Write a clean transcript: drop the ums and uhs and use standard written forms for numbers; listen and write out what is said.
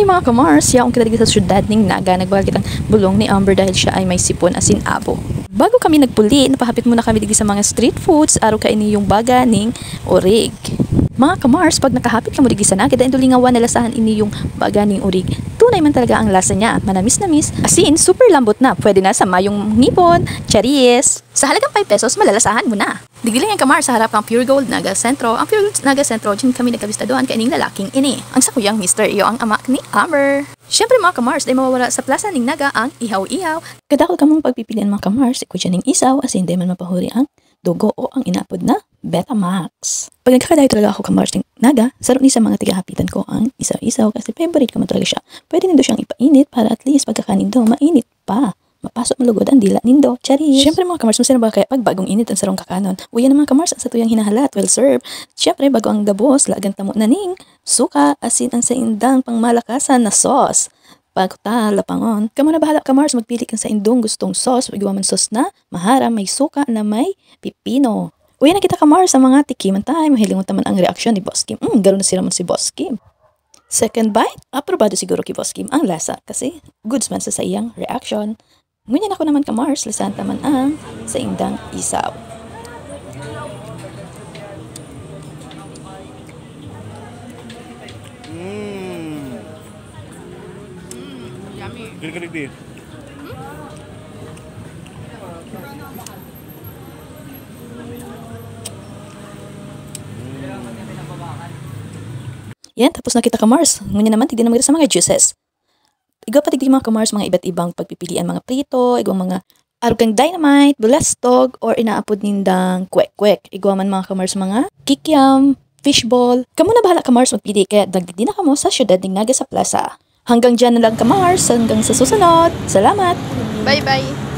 Ay mga kamars, yaong kita sa syudad ning Naga, nagbagit ang bulong ni Amber dahil siya ay may sipon asin abo. Bago kami nagpuli, napahapit muna kami digi sa mga street foods, araw kaini yung baga ning orig. Mga kamars, pag nakahapit ka mo digi sa Naga, dahil dulingawan nalasahan ini yung baga ning orig. Tunay man talaga ang lasa niya, manamis-namis, asin, super lambot na, pwede na sa mayong ngipon, charies. Sa halagang 5 pesos, malalasahan mo na. Digiling ang kamar sa harap ng Pure Gold Naga Sentro. Ang Pure Gold Naga Sentro, dyan kami nagkabista doon kaining lalaking ini. Ang sakuyang Mr. Iyo ang ama ni Amber. Siyempre mga kamars, ay mawawala sa plaza ning Naga ang ihaw-ihaw. Kadakol ka mong pagpipilian mga kamars, ikutya ning isaw, as hindi man mapahuri ang dugo o ang inapod na Betamax. Pag nagkakadayo talaga ako kamars ning Naga, sarap ni sa mga tigahapitan ko ang isaw-isaw kasi favorite ko man talaga siya. Pwede nindo siyang ipainit para at least pagkakanin daw mainit pa. Mapasok malugod ang dila nindo, charis. Siyempre mga kamars, masaya na ba kaya pag bagong init ang sarong kakanon? Uyan na mga kamars, ang sa tuyang hinahalat, well served. Siyempre bago ang gabos, lagan tamo na ning suka, asin ang sa indang pangmalakasan na sauce. Pagkuta, lapangon. Kamu na bahala kamars, magpili kang sa indong gustong sauce. Igawa man sauce na, mahara, may suka na may pipino. Uyan na kita kamars sa mga tikiman tayo. Mahilingon taman ang reaksyon ni Boss Kim. Gano'n na sila man si Boss Kim. Second bite, aprobado siguro kay Boss Kim ang lasa kasi goods man sa iyang reaction. Ngunyan ako naman kamars, lisan taman ang sa indang isaw. Yummy. Gini-gini din. Yan, tapos na kita kamars. Ngunyan naman, tignan naman kita sa mga juices. Igaw pa tigdi mga kamars, mga iba't ibang pagpipilian, mga prito, igawang mga arugang dynamite, bulastog, or inaapod nindang kwek-kwek. Igaw man mga kamars, mga kikiam, fishball. Kamu na bahala kamars magpili, kaya dagdi na kamo sa syudad ning Naga sa plaza. Hanggang dyan na lang kamars, hanggang sa susunod. Salamat! Bye-bye!